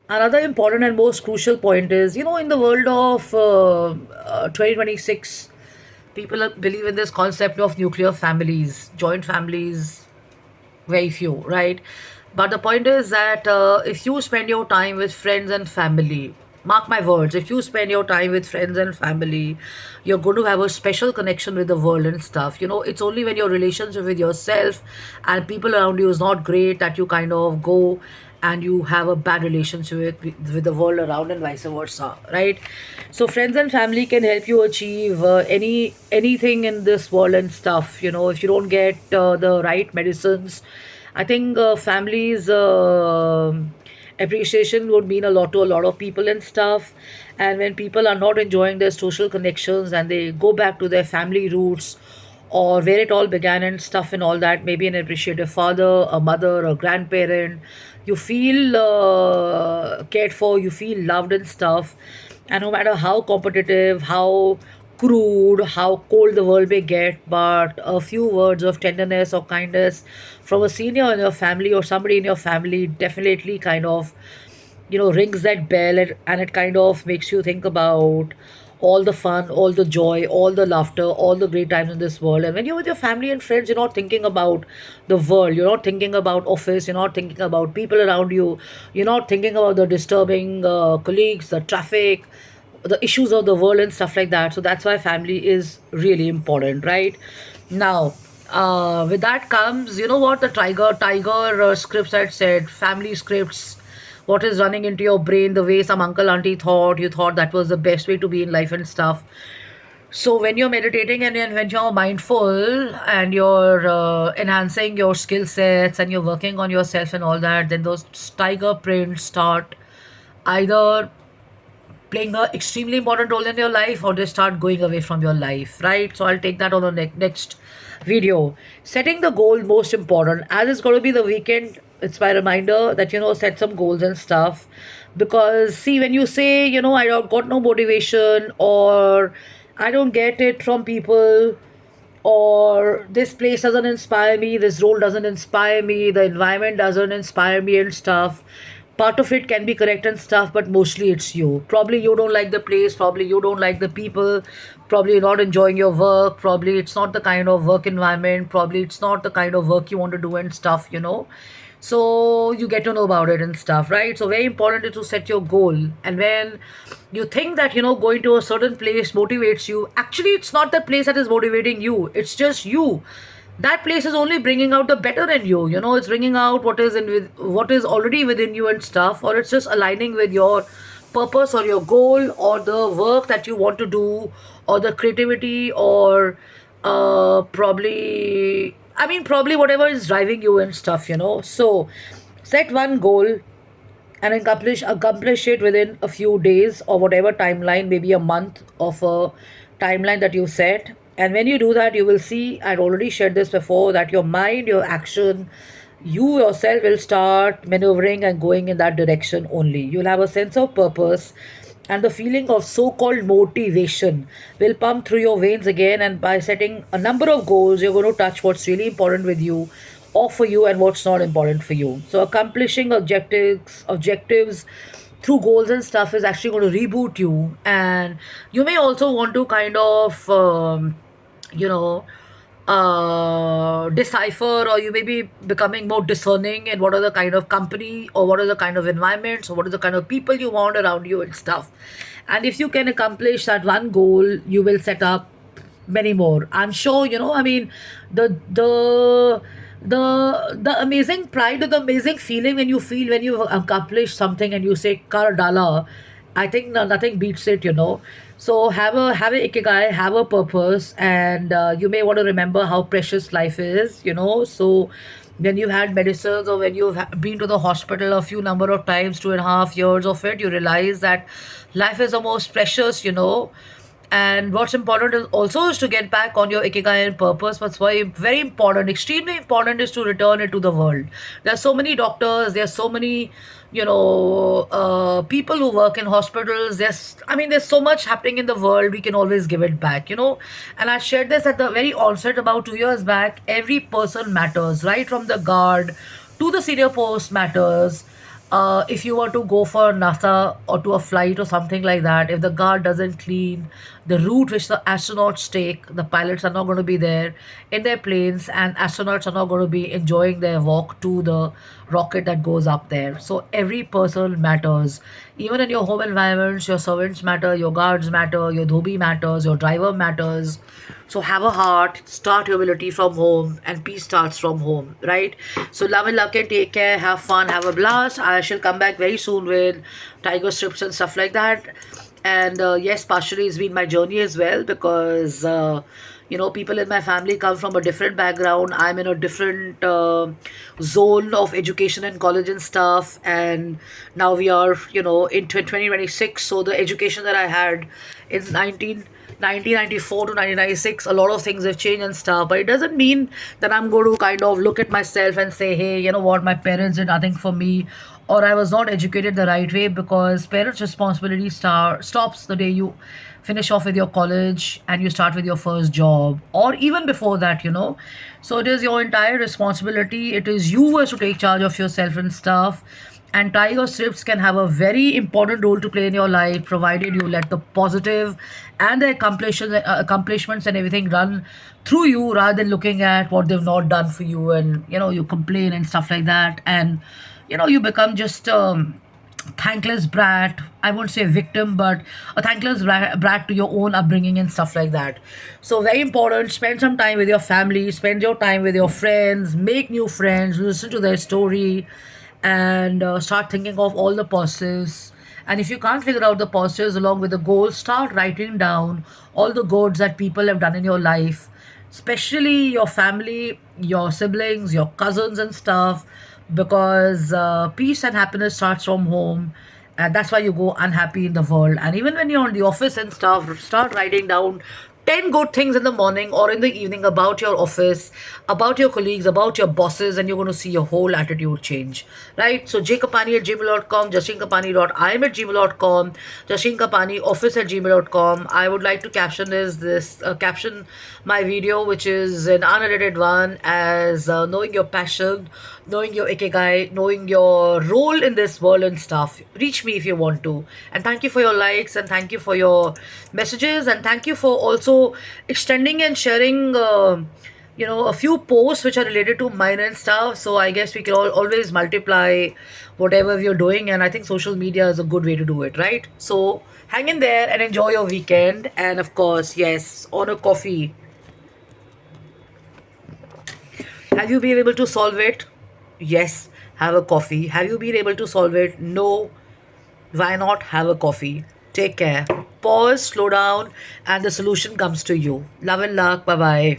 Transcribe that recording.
Another important and most crucial point is, in the world of 2026, people believe in this concept of nuclear families, joint families, very few, right? But the point is that if you spend your time with friends and family, mark my words, if you spend your time with friends and family, you're going to have a special connection with the world and stuff. It's only when your relationship with yourself and people around you is not great that you kind of go and you have a bad relationship with the world around, and vice versa, right? So friends and family can help you achieve anything in this world and stuff. If you don't get the right medicines, I think families appreciation would mean a lot to a lot of people and stuff. And when people are not enjoying their social connections and they go back to their family roots or where it all began and stuff and all that, maybe an appreciative father, a mother, a grandparent, you feel cared for, you feel loved and stuff. And no matter how competitive, how crude, how cold the world may get, but a few words of tenderness or kindness from a senior in your family or somebody in your family definitely kind of, rings that bell, and it kind of makes you think about all the fun, all the joy, all the laughter, all the great times in this world. And when you're with your family and friends, you're not thinking about the world, you're not thinking about office, you're not thinking about people around you, you're not thinking about the disturbing colleagues, the traffic, the issues of the world and stuff like that. So that's why family is really important, right? Now, with that comes, you know what the tiger scripts had said, family scripts, what is running into your brain, the way some uncle auntie thought, you thought that was the best way to be in life and stuff. So when you're meditating and when you're mindful and you're enhancing your skill sets and you're working on yourself and all that, then those tiger prints start either playing a extremely important role in your life or they start going away from your life, right? So I'll take that on the next video. Setting the goal most important, as it's going to be the weekend, it's my reminder that set some goals and stuff. Because see, when you say I don't got no motivation, or I don't get it from people, or this place doesn't inspire me, this role doesn't inspire me, the environment doesn't inspire me and stuff. Part of it can be correct and stuff, but mostly it's you. Probably you don't like the place, probably you don't like the people, probably you're not enjoying your work, probably it's not the kind of work environment, probably it's not the kind of work you want to do and stuff. So you get to know about it and stuff, right? So very important is to set your goal. And when you think that going to a certain place motivates you, actually it's not that place that is motivating you, it's just you. That place is only bringing out the better in you. It's bringing out what is already within you and stuff, or it's just aligning with your purpose or your goal or the work that you want to do, or the creativity, or probably whatever is driving you and stuff. So set one goal and accomplish it within a few days or whatever timeline, maybe a month of a timeline that you set. And when you do that, you will see, I'd already shared this before, that your mind, your action, you yourself will start maneuvering and going in that direction only. You'll have a sense of purpose, and the feeling of so called motivation will pump through your veins again. And by setting a number of goals, you're going to touch what's really important with you or for you and what's not important for you. So accomplishing objectives through goals and stuff is actually going to reboot you. And you may also want to kind of you know decipher, or you may be becoming more discerning in what are the kind of company or what are the kind of environments or what are the kind of people you want around you and stuff. And if you can accomplish that one goal, you will set up many more, I'm sure. The amazing pride or the amazing feeling when you feel when you've accomplished something and you say kar dala, I think nothing beats it. So have a ikigai, have a purpose, and you may want to remember how precious life is. So when you had medicines or when you've been to the hospital a few number of times, 2.5 years of it, you realize that life is the most precious. And what's important is also is to get back on your ikigai and purpose. What's very, very important, extremely important, is to return it to the world. There's so many doctors, there's so many, people who work in hospitals. There's so much happening in the world. We can always give it back. And I shared this at the very onset about 2 years back. Every person matters, right from the guard to the senior post matters. if you want to go for NASA or to a flight or something like that, if the guard doesn't clean the route which the astronauts take, the pilots are not going to be there in their planes, and astronauts are not going to be enjoying their walk to the rocket that goes up there. So every person matters. Even in your home environments, your servants matter, your guards matter, your dhobi matters, your driver matters. So have a heart, start humility from home, and peace starts from home, right? So love and luck and take care, have fun, have a blast. I shall come back very soon with tiger strips and stuff like that. And yes, partially it's been my journey as well, because people in my family come from a different background. I'm in a different zone of education and college and stuff, and now we are in 2026. So the education that I had in 1994 to 1996, a lot of things have changed and stuff, but it doesn't mean that I'm going to kind of look at myself and say, hey, you know what, my parents did nothing for me, or I was not educated the right way, because parents responsibility stops the day you finish off with your college and you start with your first job, or even before that. So it is your entire responsibility. It is you who has to take charge of yourself and stuff. And tiger strips can have a very important role to play in your life, provided you let the positive and the accomplishments and everything run through you, rather than looking at what they've not done for you, and you complain and stuff like that, and you become just thankless brat. I won't say victim, but a thankless brat to your own upbringing and stuff like that. So very important, spend some time with your family, spend your time with your friends, make new friends, listen to their story, and start thinking of all the positives. And if you can't figure out the positives along with the goals, start writing down all the goods that people have done in your life, especially your family, your siblings, your cousins, and stuff, because peace and happiness starts from home. And that's why you go unhappy in the world. And even when you're in the office and stuff, start writing down 10 good things in the morning or in the evening about your office, about your colleagues, about your bosses, and you're going to see your whole attitude change. Right? So jkapani@gmail.com, jashinkapani.im at gmail.com, jashinkapanioffice@gmail.com. I would like to caption my video, which is an unedited one, as knowing your passion, knowing your ikigai, knowing your role in this world and stuff. Reach me if you want to. And thank you for your likes, and thank you for your messages, and thank you for also extending and sharing a few posts which are related to mine and stuff. So I guess we can always multiply whatever we are doing, and I think social media is a good way to do it, right? So hang in there and enjoy your weekend, and of course, yes, on a coffee. Have you been able to solve it? Yes, have a coffee. Have you been able to solve it? No. Why not have a coffee? Take care. Pause, slow down, and the solution comes to you. Love and luck. Bye bye.